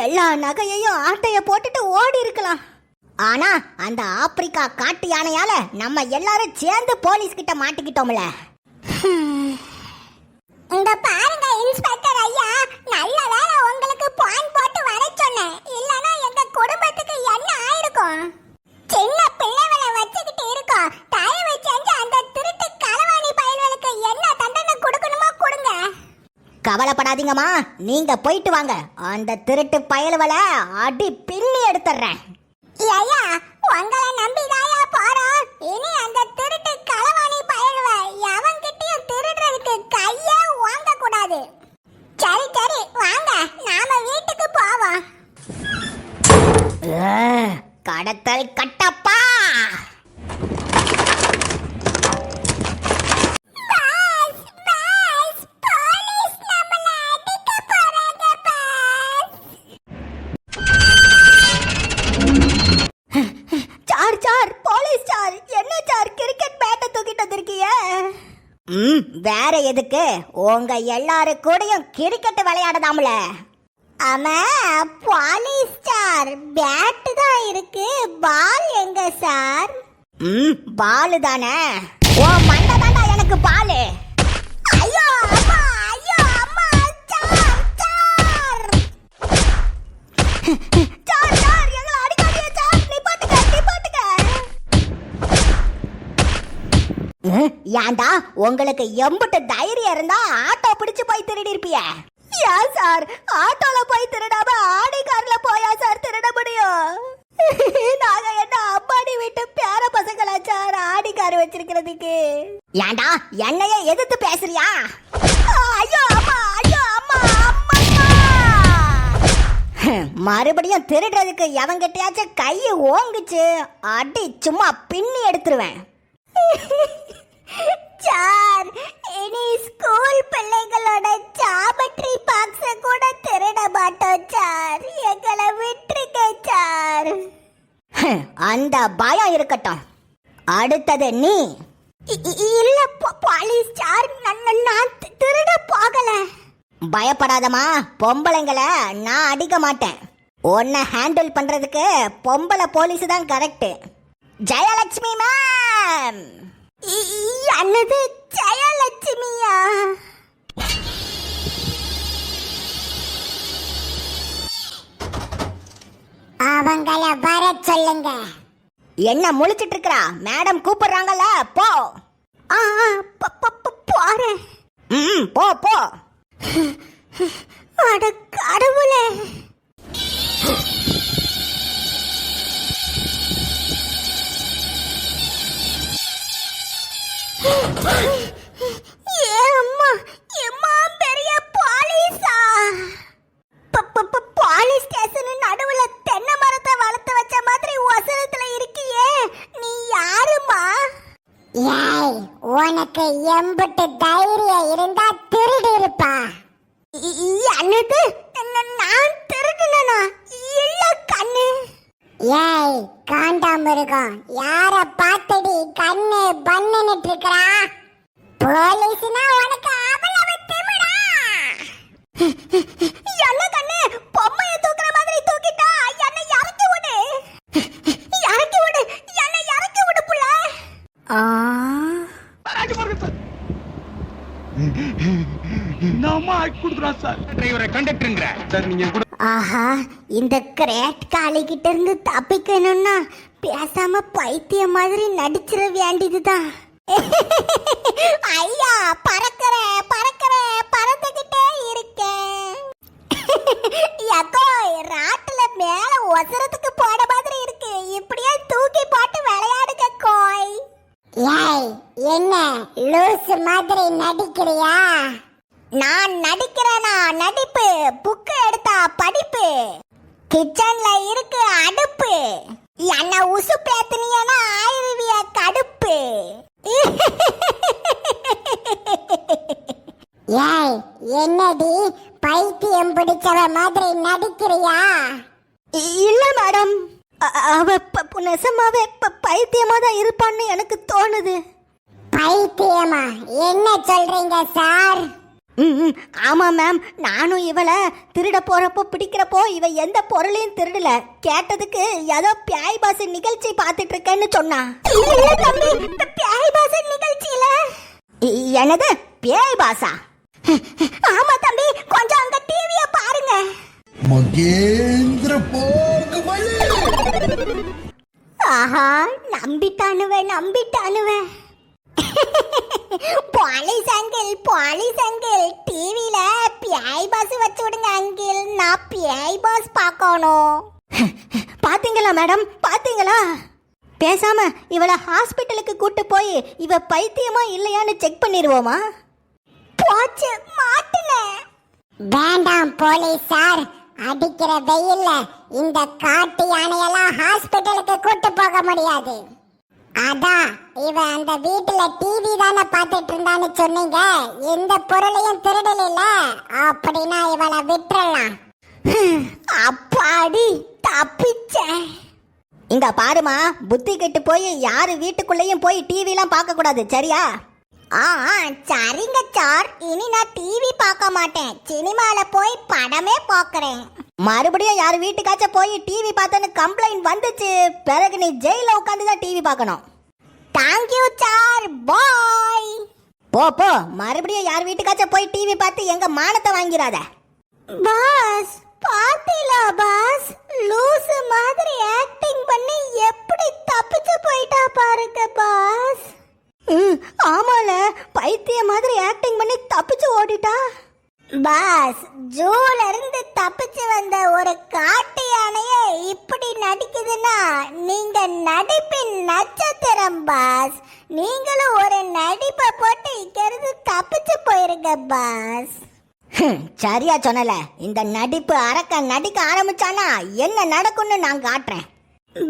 எல்லா நகையையும் ஆட்டைய போட்டுட்டு ஓடி இருக்கலாம். ஆனா அந்த ஆப்பிரிக்கா காட்டு யானையால நம்ம எல்லாரும் சேர்ந்து போலீஸ் கிட்ட மாட்டிக்கிட்டோம்ல. இந்த பாருங்க இன்ஸ்பெக்டர் ஐயா, நல்ல வேளை உங்களுக்கு பாயிண்ட் போட்டு வர சொன்னேன். இல்லனா எங்க குடும்பத்துக்கு என்ன ஆயிருக்கும்? சின்ன பிள்ளைகளை வச்சுக்கிட்டு இருக்கோம். தயவு செஞ்சு அந்த திருட்டு களவாணி பயல்களுக்கு என்ன தண்டனை கொடுக்கணுமோ கொடுங்க. கவலைப்படாதீங்கம்மா, நீங்க போயிட்டு வாங்க. அந்த திருட்டு பயல்களை அடி பின்னி எடுத்துறேன். ஐயா, உங்களை நம்பிதாயா போறோம். இனி அந்த திருட்டு களவாணி பயல்வை எவன்கிட்டயும் திருடுறதுக்கு கையே வாங்க கூடாது. சரி சரி வாங்க, நாம வீட்டுக்கு போவோம். கடத்தல் கட்டப்பா. வேற எதுக்கு? உங்க எல்லாரு கூடயும் கிரிக்கெட் விளையாடதாம்ல. ஆமா, போலீஸ் சார், பேட் தான் இருக்கு, பால் எங்க சார்? பால் தானே. ஓ மண்டை தாண்டா எனக்கு பால். ஐயோ அம்மா, ஐயோ அம்மா, சார் சார் சார் சார், எங்களை அடிக்காதீங்க சார், நிப்பாட்டுங்க நிப்பாட்டுங்க. ஏண்டா உங்களுக்கு எம்புட்டு தைரியம் இருந்தா ஆட்டோ பிடிச்சு போய் திருடி இருப்பிய? ஏன் சார் ஆட்டோல போய் திருடாம ஆடி கார்ல போயா சார் திருட முடியும்? நாங்க என்ன அம்மாடி வீட்டு பேர பசங்களா சார் ஆடி கார் வச்சிருக்கிறதுக்கு? ஏண்டா என்னைய எதிர்த்து பேசுறியா? ஐயோ அம்மா, ஐயோ அம்மா, அம்மா. மறுபடியும் திருடுறதுக்கு எவங்கிட்டயாச்சும் கை ஓங்குச்சு அடி சும்மா பின்னி எடுத்துருவேன். சார், இனி ஸ்கூல் பிள்ளைகளோட ஜாமெட்ரி பாக்ஸ கூட திருட மாட்டோம் சார். எங்களை விட்டுருங்க சார். அந்த பயம் இருக்கட்டும். அடுத்தது நீ. இல்ல போலீஸ் சார், நான் திருட போகல. பயப்படாதமா, பொம்பளைங்களை நான் அடிக்க மாட்டேன். உன்னை ஹேண்டில் பண்றதுக்கு பொம்பளை போலீஸ் தான் கரெக்ட். ஜெயலட்சுமி மேம். என்னது ஜெயலட்சுமியா? அவங்கள வர சொல்லுங்க. என்ன முழிச்சிட்டு இருக்கா? மேடம் கூப்பிடுறாங்கல்ல, போ. போறேன். போ போ. அட கடவுளே. போலீஸ் ஸ்டேஷன் நடுவுல தென்னை மரத்தை வளர்த்து வச்ச மாதிரி வசனத்துல இருக்கியே, நீ யாருமா? ஏய், உனக்கு எம்புட்டு தைரியம் இருந்தா திருடி இருப்பா. என்னது? நான் திருடுனா? இல்ல கண்ணு. ஏய் காண்டாமிருகம், யார பாத்தடி கண்ணு பண்ணுன்னுட்டு இருக்கறா? போலீஸ்னா உனக்கு அவ்வளவு திமிரா? என்ன கண்ணு, பொம்மைய தூக்குற மாதிரி தூக்கிட்டா? என்னை இறக்கி விடு, இறக்கி விடு, என்னை இறக்கி விடு புள்ள. ஆஹா, இந்த கிரேட் காளி கிட்ட இருந்து தப்பிக்கணும்னா பேசாம பைத்திய மாதிரி நடிச்சிட வேண்டியதுதான். ஐயா, பறக்கற பறக்கற பறந்துகிட்டே இருக்கேன். யக்கோ, ராட்டுல மேல ஒசரத்துக்கு போட மாதிரி இருக்கு. இப்படியே தூக்கி போட்டு விளையாடுங்க கோய். ஏய், என்ன லூஸ் மாதிரி நடிக்கிறியா? நான் நடிக்கிறேனா? நடிப்பு. புக்கு எடுத்தா படிப்பு. கிச்சன்ல இருக்கு அடுப்பு. என்ன உசு பேத்துனியனா ஆயிருவிய கடுப்பு. ஏய், என்னடி பைத்தியம் பிடிச்சவ மாதிரி நடிக்கிறியா? இல்ல மேடம், அவ நெசமாவே பைத்தியமா தான் இருப்பான்னு எனக்கு தோணுது. பைத்தியமா? என்ன சொல்றீங்க சார்? ம் ஆமா மேம், நானும் இவளை திருட போறப்போ பிடிக்கிறப்போ இவ எந்த பொருளையும் திருடல. கேட்டதுக்கு ஏதோ பியாய் பாச நிகழ்ச்சி பார்த்துட்டு இருக்கேன்னு சொன்னா. இல்ல தம்பி, பேய் பாச நிகழ்ச்சியில. என்னது பியாய் பாசா? ஆமா தம்பி, கொஞ்சம் அங்க டிவிய பாருங்க. மகேந்திர போர்க்குமலை. ஆஹா, நம்பிட்டானுவே. போலீஸ் அங்கிள் டிவில பியாய் பாஸ் வச்சு விடுங்க அங்கிள், நான் பியாய் பாஸ் பார்க்கணும். பாத்தீங்களா மேடம், பாத்தீங்களா? பேசாம இவளை ஹாஸ்பிட்டலுக்கு கூட்டு போய் இவ பைத்தியமா இல்லையான்னு செக் பண்ணிடுவோமா? போச்சு, மாட்டுன. வேண்டாம் போலீஸ் சார், அடிக்கிற வெயில்ல இந்த காட்டு யானையெல்லாம் ஹாஸ்பிட்டலுக்கு கூட்டு போக முடியாது. அதான் இவ அந்த வீட்டுல டிவி தானே பார்த்துட்டு இருந்தான்னு சொன்னீங்க, எந்த பொருளையும் திருடல, அப்படின்னா இவளை விட்டுறலாம். அப்பாடி தப்பிச்சேன். இங்க பாருமா, புத்தி கெட்டு போய் யாரு வீட்டுக்குள்ளேயும் போய் டிவிலாம் பார்க்க கூடாது, சரியா? சரிங்க சார், இனி நான் டிவி பார்க்க மாட்டேன், சினிமால போய் படமே பார்க்கறேன். மறுபடியும் யார் வீட்டுக்காச்சும் போய் டிவி பார்த்தேன்னு கம்ப்ளைண்ட் வந்துச்சு, பிறகு நீ ஜெயில உட்காந்து தான் டிவி பார்க்கணும். தேங்க்யூ சார், பாய். போ மறுபடியும் யார் வீட்டுக்காச்சும் போய் டிவி பார்த்து எங்க மானத்தை வாங்கிறாத. பாஸ் பாத்தீங்களா பாஸ், லூசு மாதிரி ஆக்டிங் பண்ணி எப்படி தப்பிச்சு போயிட்டா பாருங்க பாஸ். ஆமால, பைத்திய மாதிரி ஆக்டிங் பண்ணி தப்பிச்சு ஓடிட்டா. பாஸ், ஜூல இருந்து தப்பிச்சு வந்த ஒரு காட்டு யானைய இப்படி நடிக்குதுன்னா நீங்க நடிப்பின் நட்சத்திரம் பாஸ். நீங்களும் ஒரு நடிப்பை போட்டு இங்கிருந்து தப்பிச்சு போயிருங்க பாஸ். சரியா சொன்னல, இந்த நடிப்பு அரக்க நடிக்க ஆரம்பிச்சானா என்ன நடக்கும்னு நான் காட்டுறேன்.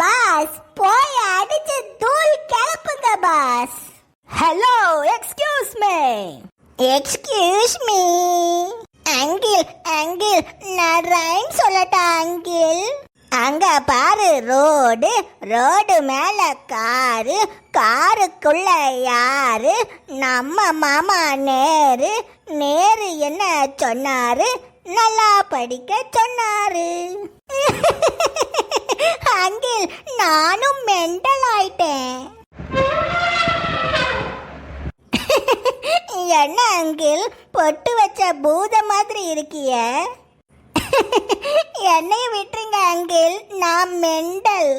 பாஸ், போய் அடிச்சு தூள் கிளப்புங்க boss. Hello, excuse me uncle, நான் ரைன் சொல்லட்டா அங்கிள்? அங்க பாரு, ரோடு மேல காருக்குள்ள யாரு? நம்ம மாமா நேரு என்ன சொன்னாரு? நல்லா படிக்க சொன்னாரு. அங்கிள், நானும் மெண்டல் ஆயிட்டேன். என்ன அங்கிள், பொட்டு வச்ச பூத மாதிரி இருக்கிய? என்னைய விட்டுருங்க அங்கிள், நான் மெண்டல்.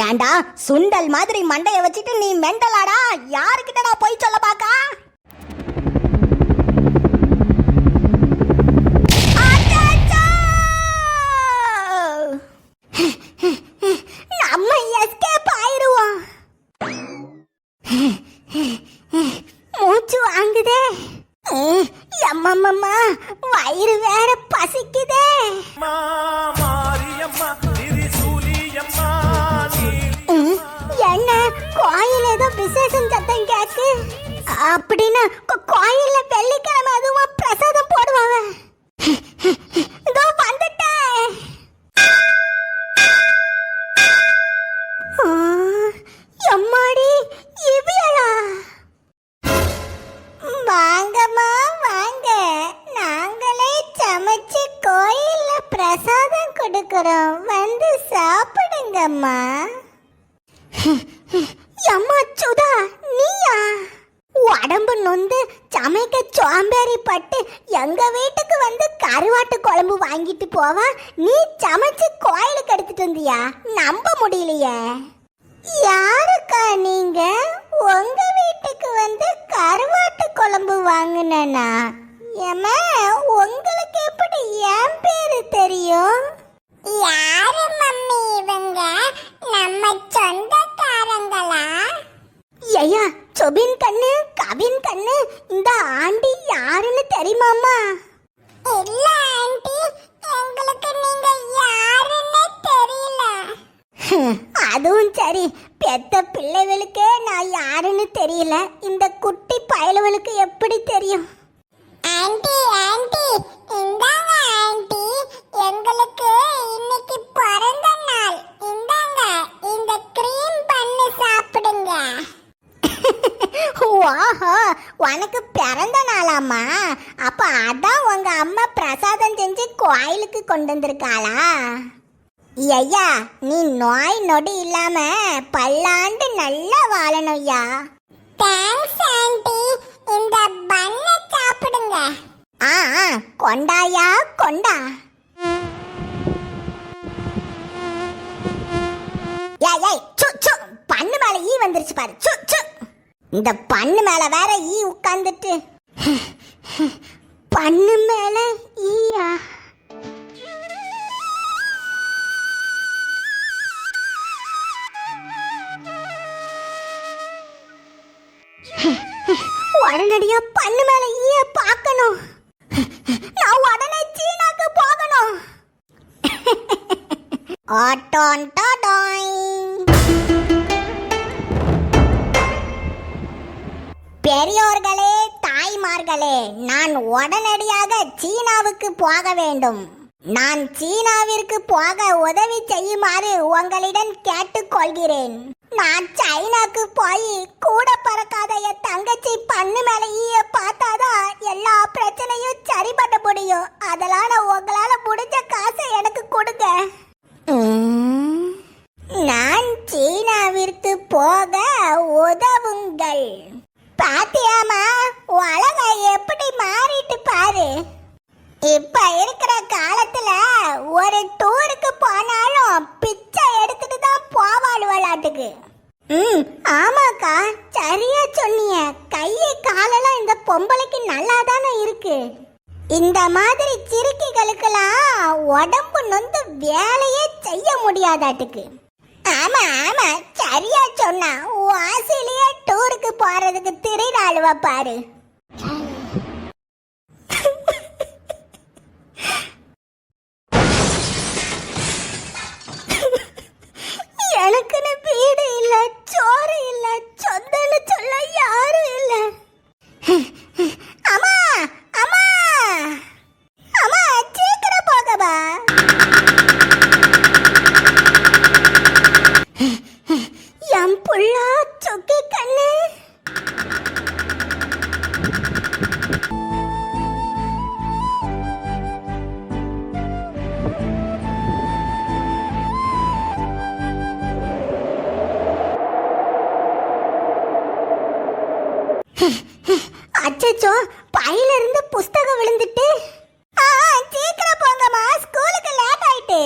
ஏண்டா சுண்டல் மாதிரி மண்டைய வச்சுட்டு நீ மெண்டலாடா? யாருக்கிட்ட நான் போய் சொல்ல பாக்கா? நம்ம எஸ்கேப் ஆயிருவோம். மூச்சு வாங்குதே, அம்மம்மா வயிறு வேற பசிக்குதே. என்ன கோயில் ஏதோ விசேஷம் சத்தம் கேக்கு? அப்படின்னா கோயில்ல வெள்ளிக்கிழமை அதுவா பிரசாதம் போடுவாங்க. இதோ வந்துட்டேன். எம்மாடி, இவ்வியலா? வாங்கம்மா வாங்க, நாங்களே சமைச்சு கோயில்ல பிரசாதம் கொடுக்கறோம், வந்து சாப்பிடுங்கம்மா. அம்மா சுதா, நீயா? உடம்பு நொந்து சமைக்க சோம்பேறி பட்டு எங்க வீட்டுக்கு வந்து கருவாட்டு குழம்பு வாங்கிட்டு போவா, நீ சமைச்சு கோயிலுக்கு எடுத்துட்டு வந்தியா? நம்ப முடியலையே. யாருக்கா நீங்க? உங்க வீட்டுக்கு வந்து கருவாட்டு குழம்பு வாங்கினா? ஏமா, உங்களுக்கு எப்படி என் பேரு தெரியும்? யாரு மம்மி இவங்க? நம்ம சொந்தக்காரங்களா? ஐயா, சொபின் கண்ணு, கவின் கண்ணு, இந்த ஆண்டி யாருன்னு தெரியுமாமா? இல்ல ஆண்டி, உங்களுக்கு நீங்க யாருன்னு தெரியல. அதுவும் சரி, பெத்த பிள்ளைகளுக்கே நான் யாருன்னு தெரியல, இந்த குட்டி பயலுவலுக்கு எப்படி தெரியும்? ஆண்டி ஆண்டி, இந்தாங்க ஆண்டி, எங்களுக்கு இன்னைக்கு பிறந்த நாள், இந்தாங்க இந்த க்ரீம் பண்ணு சாப்பிடுங்க. வாஹா, உனக்கு பிறந்த நாளாமா? அப்ப அதான் உங்க அம்மா பிரசாதம் செஞ்சு கோயிலுக்கு கொண்டு வந்திருக்காளா? ஐயா, நீ நோய் நொடி இல்லாம பல்லாண்டு நல்லா வாழணும்யா. Thanks aunty. இந்த பண்ணை சாப்பிடுங்க. ஆ கொண்டாயா கொண்டா. ஏய் சு சு, பண்ணு மேல ஈ வந்துருச்சு பாரு. சு சு, இந்த பண்ணு மேல வேற ஈ உட்கார்ந்துட்டு. பண்ணு மேல ஈயா? உடனடியா பண்ணு மேல ஈய பார்க்கணும். நான் உடனே சீனாக்கு போகணும். ஆட்டான் டாடாய். பெரியோர்களே, தாய்மார்களே, நான் உடனடியாக சீனாவுக்கு போக வேண்டும். நான் சீனாவிற்கு போக உதவி செய்யுமாறு உங்களிடம் கேட்டுக்கொள்கிறேன். நான் சைனாக்கு போய் கூட பறக்காத என் தங்கச்சி பண்ணு மேல ஈய பார்த்தாதான் எல்லா பிரச்சனையும் சரி பண்ண முடியும். அதனால உங்களால முடிஞ்ச காசை எனக்கு கொடுங்க. நான் சீனாவிற்கு போக உதவுங்கள். பாத்தியாமா, உலகம் எப்படி மாறிட்டு பாரு. இப்ப இருக்கிற காலத்துல ஒரு டூருக்கு போனாலும் பிச்சை எடுத்துட்டு தான் போவாளுவலாட்டுக்கு. ஆமாக்கா, சரியா சொன்னீங்க. கையை காலெல்லாம் இந்த பொம்பளைக்கு நல்லா தானே இருக்கு. இந்த மாதிரி சிறுக்கிகளுக்கெல்லாம் உடம்பு நொந்து வேலையே செய்ய முடியாதாட்டுக்கு. ஆமா ஆமா, சரியா சொன்னா. வாசிலேயே டூருக்கு போறதுக்கு திருநாளுவ பாரு. எனக்குன்னு வீடு இல்ல, சோறு இல்ல, சொந்தன்னு சொல்ல யாரும் இல்ல. அம்மா அம்மா அம்மா, சீக்கிரம் போகவா. என் புள்ளா சொக்கி கண்ணு. அச்சச்சோ, பையில இருந்து புஸ்தகம் விழுந்துட்டு. சீக்கிரம் போங்கம்மா, ஸ்கூலுக்கு லேட் ஆயிட்டு.